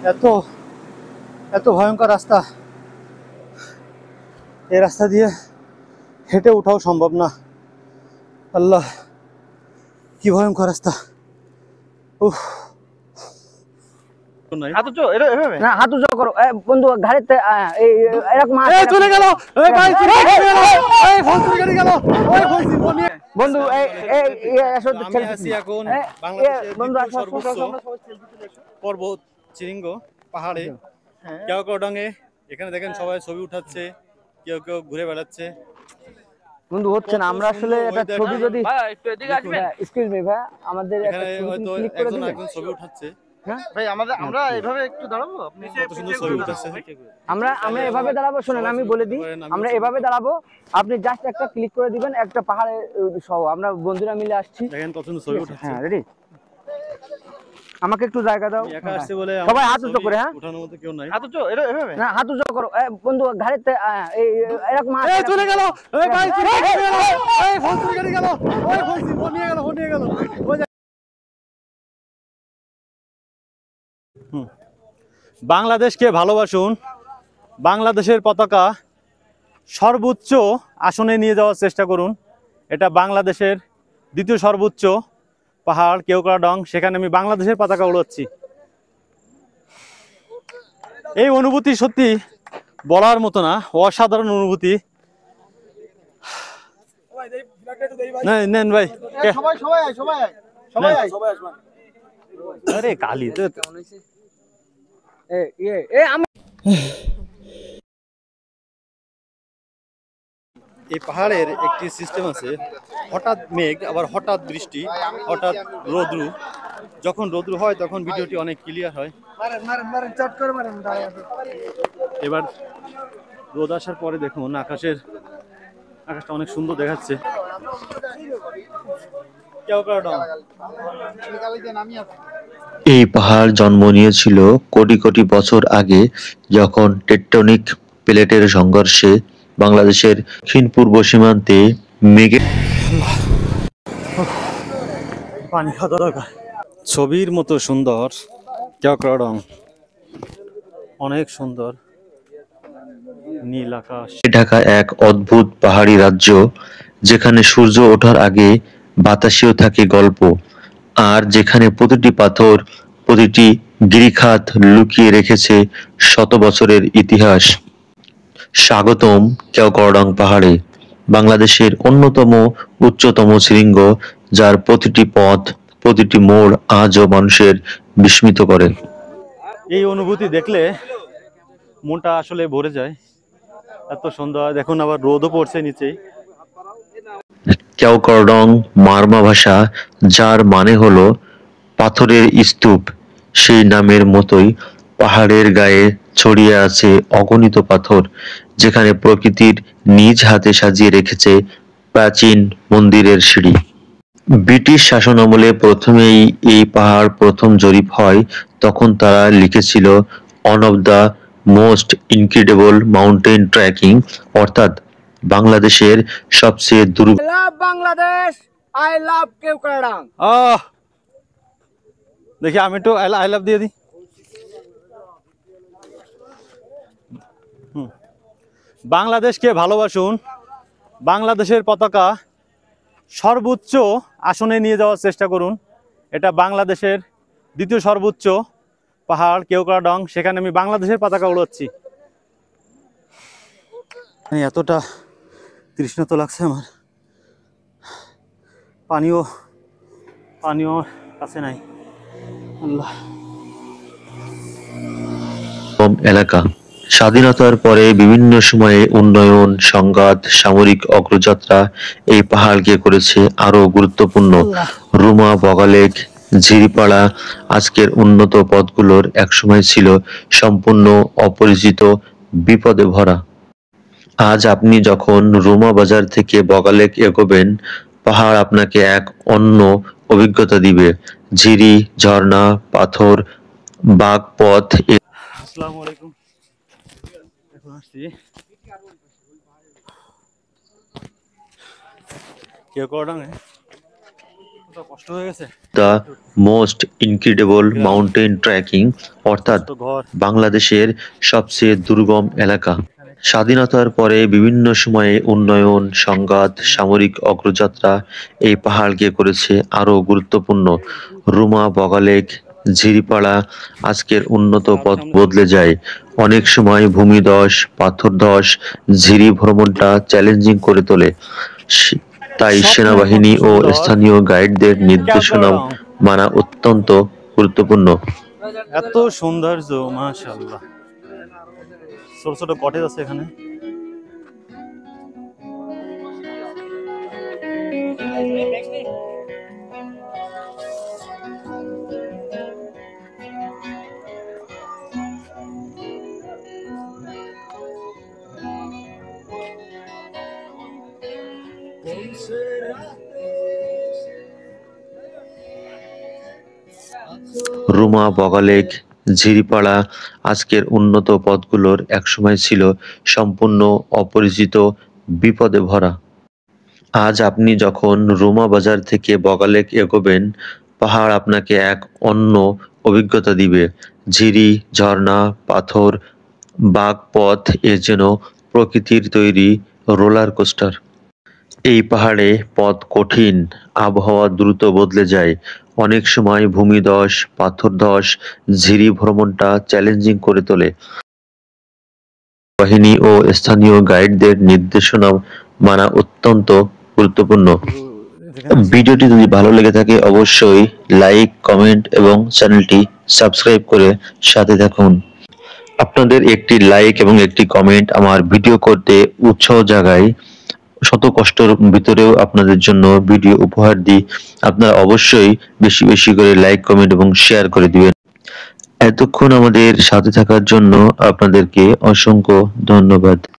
এত এত ভয়ঙ্কর রাস্তা, এই রাস্তা দিয়ে হেঁটে ওঠাও সম্ভব না। আল্লাহ, কি ভয়ঙ্কর রাস্তা। উফ, হাত উঁচু করো বন্ধু, গাড়িতে এরকম চলে গেল বন্ধু। এখন পর্বত শৃঙ্গ পাহাড়ে কেওক্রাডং-এ। এখানে দেখেন সবাই ছবি উঠাচ্ছে, কেউ কেউ ঘুরে বেড়াচ্ছে। বন্ধু হচ্ছে না, আমরা আসলে একটা ছবি যদি এক্সকিউজ মি ভাই, আমাদের একটা ছবি ক্লিক করে দিবেন। একজন ছবি উঠাচ্ছে। হ্যাঁ ভাই, আমরা এভাবে একটু দাঁড়াবো, আপনি কত সুন্দর ছবি উঠাচ্ছে। আমরা এভাবে দাঁড়াবো, শুনেন আমি বলে দিই, আমরা এভাবে দাঁড়াবো, আপনি জাস্ট একটা ক্লিক করে দিবেন, একটা পাহাড়ে সহ আমরা বন্ধুরা মিলে আসছি। দেখেন কত সুন্দর ছবি উঠাচ্ছে। হ্যাঁ রেডি, আমাকে একটু জায়গা দাও। একা আসছে বলে সবাই হাত উঁচু করে, হ্যাঁ ওঠানোর মতো কেউ নাই। হাত উঁচু, এভাবে না, হাত উঁচু করো বন্ধু, গাড়িতে এরকম চলে গেল ফোন চুরি গেল, ফোন নিয়ে গেল। বাংলাদেশকে ভালোবাসুন, বাংলাদেশের পতাকা সর্বোচ্চ আসনে নিয়ে যাওয়ার চেষ্টা করুন। এটা বাংলাদেশের দ্বিতীয় সর্বোচ্চ পাহাড় কেওক্রাডং, সেখানে আমি বাংলাদেশের পতাকা উড়াচ্ছি। এই অনুভূতি সত্যি বলার মতো না, অসাধারণ অনুভূতি। নেন ভাই, আরে কালি তো এই পাহাড়ের একটি সিস্টেম আছে, হঠাৎ মেঘ, আবার হঠাৎ বৃষ্টি, হঠাৎ রৌদ্র। যখন রৌদ্র হয় তখন ভিডিওটি অনেক ক্লিয়ার হয়। এবার রোদ আসার পরে দেখুন আকাশটা অনেক সুন্দর দেখাচ্ছে। এই পাহাড় জন্ম নিয়েছিল কোটি কোটি বছর আগে, যখন টেকটনিক প্লেটের সংঘর্ষে বাংলাদেশের দক্ষিণ পূর্ব সীমান্তে মেঘের পানি খাওয়া দরকার। ছবির মতো সুন্দর কেওক্রাডং, অনেক সুন্দর নীল আকাশ ঢাকা এক অদ্ভুত পাহাড়ি রাজ্য, যেখানে সূর্য ওঠার আগে বাতাসেও থাকে গল্প, আর যেখানে প্রতিটি পাথর, প্রতিটি গিরিখাত লুকিয়ে রেখেছে শত বছরের ইতিহাস। স্বাগতম কেওক্রাডং পাহাড়ে, বাংলাদেশের অন্যতম উচ্চতম শৃঙ্গ, যার প্রতিটি পথ, প্রতিটি মোড় আজও মানুষের বিস্মিত করে। এই অনুভূতি দেখলে মনটা আসলে ভরে যায়, এত সুন্দর। দেখুন আবার রোদও পড়ছে নিচে। কেওক্রাডং মারমা ভাষা, যার মানে হলো পাথরের স্তূপ। সেই নামের মতোই পাহাড়ের গায়ে ছড়িয়ে আছে অগণিত পাথর, যেখানে প্রকৃতির নিজ হাতে সাজিয়ে রেখেছে প্রাচীন মন্দিরের সিঁড়ি। ব্রিটিশ শাসনামলে প্রথমেই এই পাহাড় প্রথম জরিপ হয়, তখন তারা লিখেছিল one of the most incredible mountain trekking, অর্থাৎ বাংলাদেশের সবচেয়ে বাংলাদেশ, আই লাভ কেওক্রাডং। দেখি আমি একটু আই লাভ দিয়ে দিই। বাংলাদেশকে ভালোবাসুন, বাংলাদেশের পতাকা সর্বোচ্চ আসনে নিয়ে যাওয়ার চেষ্টা করুন। এটা বাংলাদেশের দ্বিতীয় সর্বোচ্চ পাহাড় কেওক্রাডং, সেখানে আমি বাংলাদেশের পতাকা উড়াচ্ছি। এতটা তৃষ্ণা তো লাগছে আমার, পানিও কাছে নাই। আল্লাহ। এলাকা স্বাধীনতার পরে বিভিন্ন সময়ে উন্নয়ন, সংঘাত, সামরিক অগ্রযাত্রা এই পাহাড়কে করেছে আরো গুরুত্বপূর্ণ। রুমা, বগালেক, ঝিরিপাড়া আজকের উন্নত পথগুলোর একসময় ছিল সম্পূর্ণ অপরিচিত, বিপদে ভরা। আজ আপনি যখন রুমা বাজার থেকে বগালেক এগোবেন, পাহাড় আপনাকে এক অন্য অভিজ্ঞতা দিবে। ঝিরি, ঝর্ণা, পাথর, বাঁক পথ। আসসালামু আলাইকুম। এখন আসছি কেওক্রাডং-এ। কষ্ট হয়ে গেছে। The most incredible mountain trekking, অর্থাৎ ঘর বাংলাদেশের সবচেয়ে দুর্গম এলাকা। স্বাধীনতার পরে বিভিন্ন সময়ে উন্নয়ন, সংঘাত, সামরিক অগ্রযাত্রা এই পাহাড়কে করেছে আরো গুরুত্বপূর্ণ। রুমা, বগালেক, ঝিরিপাড়া আজকের উন্নত পথ বদলে যায়। অনেক সময় ভূমিধস, পাথরধস, ঝিরি ভ্রমণটা চ্যালেঞ্জিং করে তোলে। তাই সেনাবাহিনী ও স্থানীয় গাইডদের নির্দেশনা মানা অত্যন্ত গুরুত্বপূর্ণ। এত সৌন্দর্য, মাশাআল্লাহ। ছোট ছোট কটেজ আছে এখানে। রুমা, বগালেক, ঝিরিপাড়া আজকের উন্নত পথগুলোর একসময় ছিল সম্পূর্ণ অপরিচিত, বিপদে ভরা। আজ আপনি যখন রুমা বাজার থেকে বগালেক এগোবেন, পাহাড় আপনাকে এক অন্য অভিজ্ঞতা দিবে। ঝিরি, ঝর্ণা, পাথর, বাঁক পথ এ যেন প্রকৃতির তৈরি রোলার কোস্টার। এই পাহাড়ে পথ কঠিন, আবহাওয়া দ্রুত বদলে যায়। অনেক সময় ভূমিধস, পাথরধস, ঝিরি ভ্রমণটা চ্যালেঞ্জিং করে তোলে। বাহিনী ও স্থানীয় গাইডদের নির্দেশনা মানা অত্যন্ত গুরুত্বপূর্ণ। ভিডিওটি যদি ভালো লেগে থাকে অবশ্যই লাইক, কমেন্ট এবং চ্যানেলটি সাবস্ক্রাইব করে সাথে থাকুন। আপনাদের একটি লাইক এবং একটি কমেন্ট আমার ভিডিও করতে উৎসাহ জাগায়। শত কষ্টের ভিতরেও আপনাদের জন্য ভিডিও উপহার দিই। আপনারা অবশ্যই বেশি বেশি করে লাইক, কমেন্ট এবং শেয়ার করে দিবেন। এতক্ষণ আমাদের সাথে থাকার জন্য আপনাদেরকে অসংখ্য ধন্যবাদ।